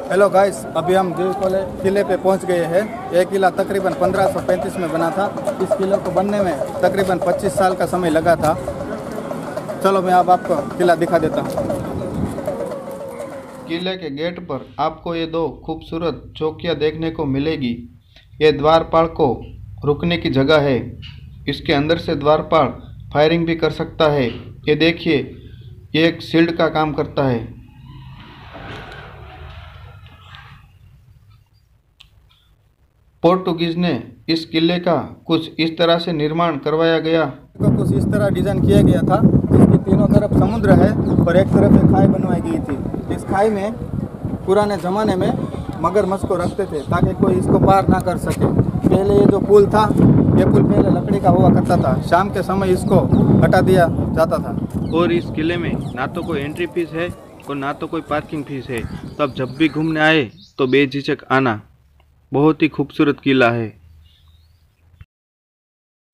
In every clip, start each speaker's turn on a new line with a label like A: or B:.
A: Hello guys, अभी हम दीव किले पे पहुंच गए हैं। यह किला तकरीबन 1535 में बना था। इस किले को बनने में तकरीबन 25 साल का समय लगा था। चलो मैं अब आपको किला दिखा देता हूँ।
B: किले के गेट पर आपको ये दो खूबसूरत चौकियाँ देखने को मिलेगी। ये द्वारपाल को रुकने की जगह है। इसके अंदर से द्वारपाल फायरिंग भी कर सकता है। ये देखिए, ये एक शील्ड का काम करता है। पोर्टुगीज ने इस किले का कुछ इस तरह से निर्माण करवाया गया।
A: कुछ इस तरह डिजाइन किया गया था, जिसकी तीनों तरफ समुद्र है और एक तरफ एक खाई बनवाई गई थी। इस खाई में पुराने ज़माने में मगरमच्छ को रखते थे ताकि कोई इसको पार ना कर सके। पहले ये जो पुल था, ये पुल पहले लकड़ी का हुआ करता था। शाम के समय इसको हटा दिया जाता था।
B: और इस किले में ना तो कोई एंट्री फीस है और ना तो कोई पार्किंग फीस है। तो आप जब भी घूमने आए तो बेझिझक आना। बहुत ही खूबसूरत किला है।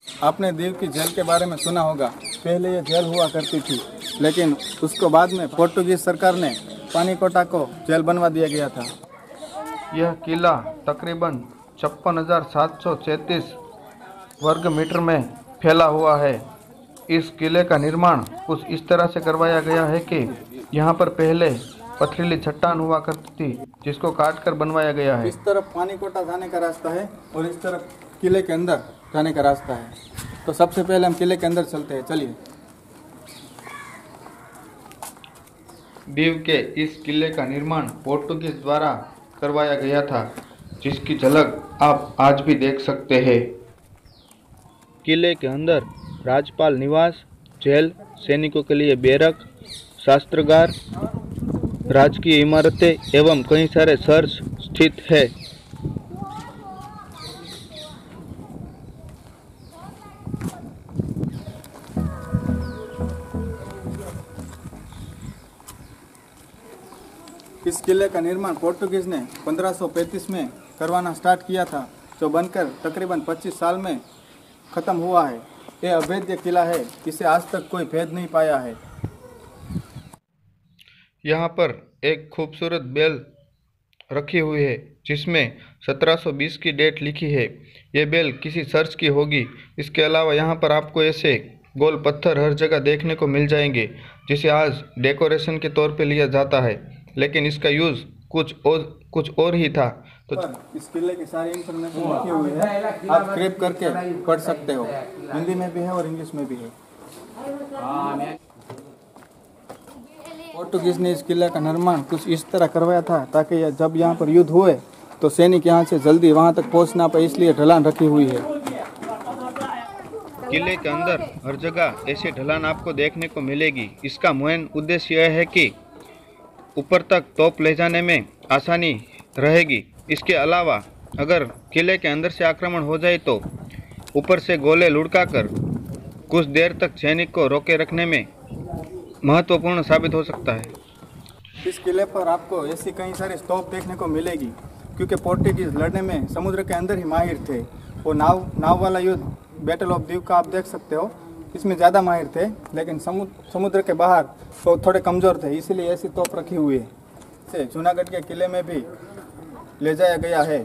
A: आपने दीव की जेल के बारे में सुना होगा। पहले ये जेल हुआ करती थी, लेकिन उसको बाद में पोर्टुगीज सरकार ने पानीकोटा को जेल बनवा दिया गया था।
B: यह किला तकरीबन 56,733 वर्ग मीटर में फैला हुआ है। इस किले का निर्माण कुछ इस तरह से करवाया गया है कि यहाँ पर पहले पथरीली चट्टान हुआ करती थी, जिसको काट कर बनवाया गया है।
A: इस तरफ पानीकोटा जाने का रास्ता है और इस तरफ किले के अंदर जाने का रास्ता है। तो सबसे पहले हम किले के अंदर चलते हैं, चलिए।
B: दीव के इस किले का निर्माण पोर्टुगीज द्वारा करवाया गया था, जिसकी झलक आप आज भी देख सकते हैं। किले के अंदर राजपाल निवास, जेल, सैनिकों के लिए बैरक, शस्त्रागार, राजकीय इमारतें एवं कई सारे चर्च स्थित है।
A: इस किले का निर्माण पोर्टुगीज ने 1535 में करवाना स्टार्ट किया था, जो बनकर तकरीबन 25 साल में ख़त्म हुआ है। यह अभेद्य किला है, इसे आज तक कोई भेद नहीं पाया है।
B: यहाँ पर एक खूबसूरत बेल रखी हुई है, जिसमें 1720 की डेट लिखी है। ये बेल किसी चर्च की होगी। इसके अलावा यहाँ पर आपको ऐसे गोल पत्थर हर जगह देखने को मिल जाएंगे, जिसे आज डेकोरेशन के तौर पे लिया जाता है, लेकिन इसका यूज़ कुछ और ही था। तो
A: इस किले की सारी इंफॉर्मेशन लिखी हुई है, आप स्क्रैप करके पढ़ सकते हो। हिंदी में भी है और इंग्लिश में भी है। पोर्टुगीज ने इस किले का निर्माण कुछ इस तरह करवाया था ताकि जब यहाँ पर युद्ध हुए तो सैनिक यहाँ से जल्दी वहाँ तक पहुँच ना पाए, इसलिए ढलान रखी हुई है।
B: किले के अंदर हर जगह ऐसी ढलान आपको देखने को मिलेगी। इसका मुख्य उद्देश्य यह है कि ऊपर तक तोप ले जाने में आसानी रहेगी। इसके अलावा अगर किले के अंदर से आक्रमण हो जाए तो ऊपर से गोले लुढ़काकर कुछ देर तक सैनिक को रोके रखने में महत्वपूर्ण साबित हो सकता है।
A: इस किले पर आपको ऐसी कई सारी तोप देखने को मिलेगी, क्योंकि पोर्टुगीज लड़ने में समुद्र के अंदर ही माहिर थे। वो नाव वाला युद्ध बैटल ऑफ दीव का आप देख सकते हो, इसमें ज़्यादा माहिर थे, लेकिन समुद्र के बाहर तो थोड़े कमज़ोर थे, इसीलिए ऐसी तोप रखी हुई है। इसे जूनागढ़ के किले में भी ले जाया गया है।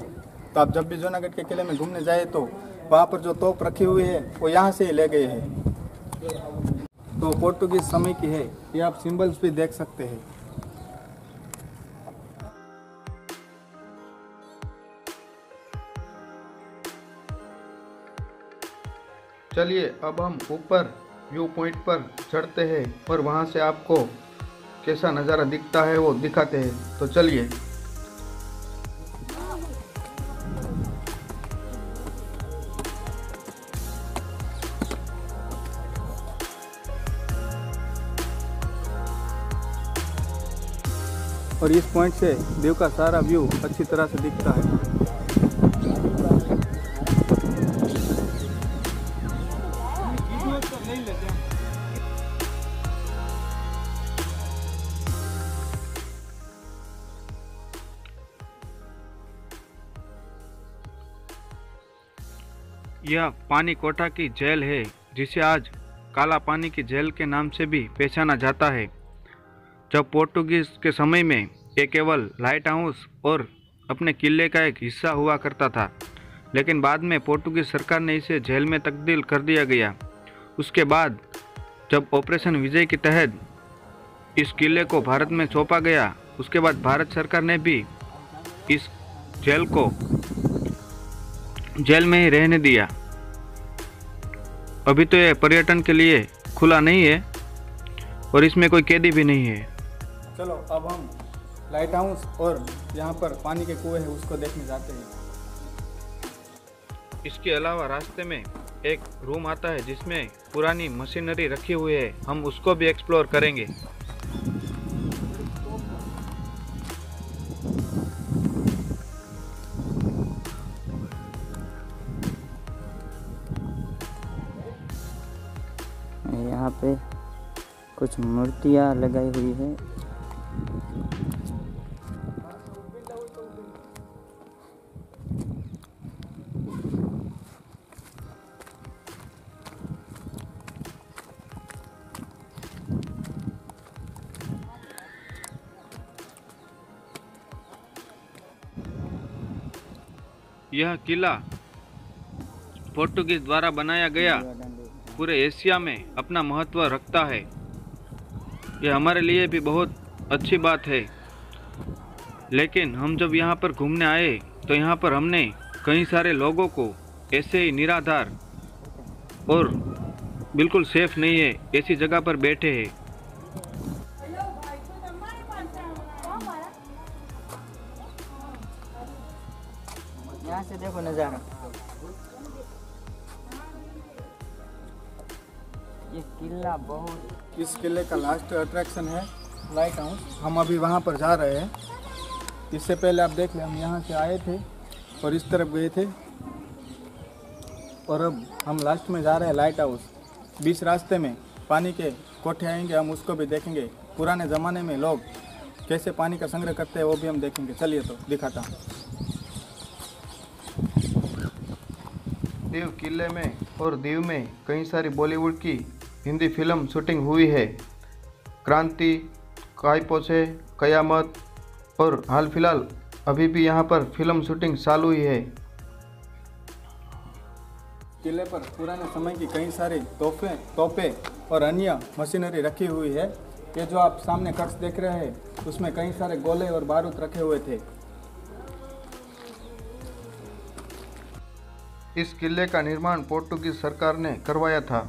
A: तो आप जब भी जूनागढ़ के किले में घूमने जाए तो वहाँ पर जो तोप रखी हुई है वो यहाँ से ही ले गए हैं। तो पोर्टुगीज समय की है, ये आप सिंबल्स भी देख सकते हैं।
B: चलिए अब हम ऊपर व्यू पॉइंट पर चढ़ते हैं और वहाँ से आपको कैसा नज़ारा दिखता है वो दिखाते हैं। तो चलिए।
A: और इस पॉइंट से दीव का सारा व्यू अच्छी तरह से दिखता है।
B: यह पानीकोटा की जेल है, जिसे आज काला पानी की जेल के नाम से भी पहचाना जाता है। जब पोर्टुगीज के समय में ये केवल लाइट हाउस और अपने किले का एक हिस्सा हुआ करता था, लेकिन बाद में पोर्टुगीज सरकार ने इसे जेल में तब्दील कर दिया गया। उसके बाद जब ऑपरेशन विजय के तहत इस किले को भारत में सौंपा गया, उसके बाद भारत सरकार ने भी इस जेल को जेल में ही रहने दिया। अभी तो यह पर्यटन के लिए खुला नहीं है और इसमें कोई कैदी भी नहीं है।
A: चलो अब हम लाइट हाउस और यहाँ पर पानी के कुएं हैं उसको देखने जाते हैं।
B: इसके अलावा रास्ते में एक रूम आता है जिसमें पुरानी मशीनरी रखी हुई है, हम उसको भी एक्सप्लोर करेंगे।
C: यहाँ पे कुछ मूर्तियाँ लगाई हुई है।
B: यह किला पोर्टुगीज द्वारा बनाया गया पूरे एशिया में अपना महत्व रखता है। यह हमारे लिए भी बहुत अच्छी बात है। लेकिन हम जब यहाँ पर घूमने आए तो यहाँ पर हमने कई सारे लोगों को ऐसे ही निराधार और बिल्कुल सेफ नहीं है ऐसी जगह पर बैठे हैं।
C: यहाँ से देखो नज़ारा। ये किला बहुत,
A: इस किले का लास्ट अट्रैक्शन है लाइट हाउस। हम अभी वहाँ पर जा रहे हैं। इससे पहले आप देख लें, हम यहाँ से आए थे और इस तरफ गए थे और अब हम लास्ट में जा रहे हैं लाइट हाउस। बीच रास्ते में पानी के कोठे आएंगे, हम उसको भी देखेंगे। पुराने ज़माने में लोग कैसे पानी का संग्रह करते हैं वो भी हम देखेंगे। चलिए तो दिखाता हूँ।
B: दीव किले में और दीव में कई सारी बॉलीवुड की हिंदी फिल्म शूटिंग हुई है। क्रांति, कायपोचे, कयामत और हाल फिलहाल अभी भी यहाँ पर फिल्म शूटिंग चालू ही है।
A: किले पर पुराने समय की कई सारी तोपें और अन्य मशीनरी रखी हुई है। ये जो आप सामने कक्ष देख रहे हैं उसमें कई सारे गोले और बारूद रखे हुए थे।
B: इस किले का निर्माण पोर्टुगीज सरकार ने करवाया था।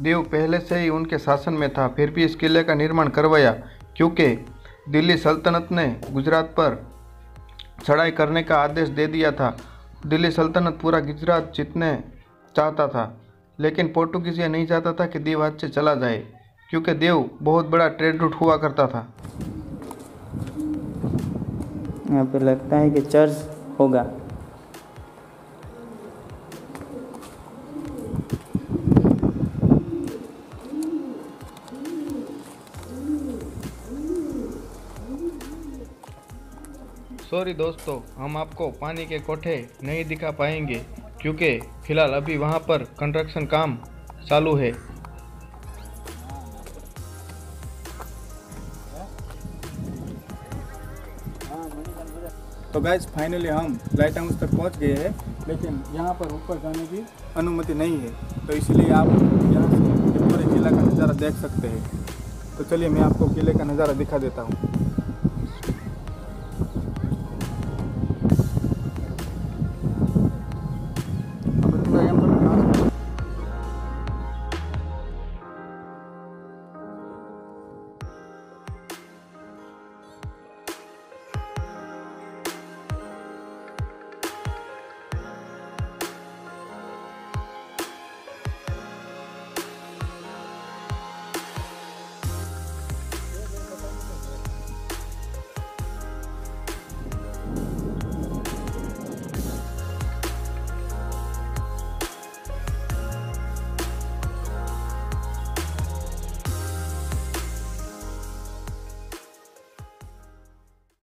B: दीव पहले से ही उनके शासन में था, फिर भी इस किले का निर्माण करवाया क्योंकि दिल्ली सल्तनत ने गुजरात पर चढ़ाई करने का आदेश दे दिया था। दिल्ली सल्तनत पूरा गुजरात जीतने चाहता था, लेकिन पोर्टुगीज ये नहीं चाहता था कि दीव हाथ से चला जाए क्योंकि दीव बहुत बड़ा ट्रेड रूट हुआ करता था।
C: यहाँ पे लगता है कि चर्च होगा।
B: सॉरी दोस्तों, हम आपको पानी के कोठे नहीं दिखा पाएंगे क्योंकि फिलहाल अभी वहाँ पर कंस्ट्रक्शन काम चालू है।
A: तो गाइस फाइनली हम लाइट हाउस तक पहुंच गए हैं, लेकिन यहाँ पर ऊपर जाने की अनुमति नहीं है, तो इसलिए आप यहाँ से पूरे किला का नज़ारा देख सकते हैं। तो चलिए मैं आपको किले का नज़ारा दिखा देता हूँ।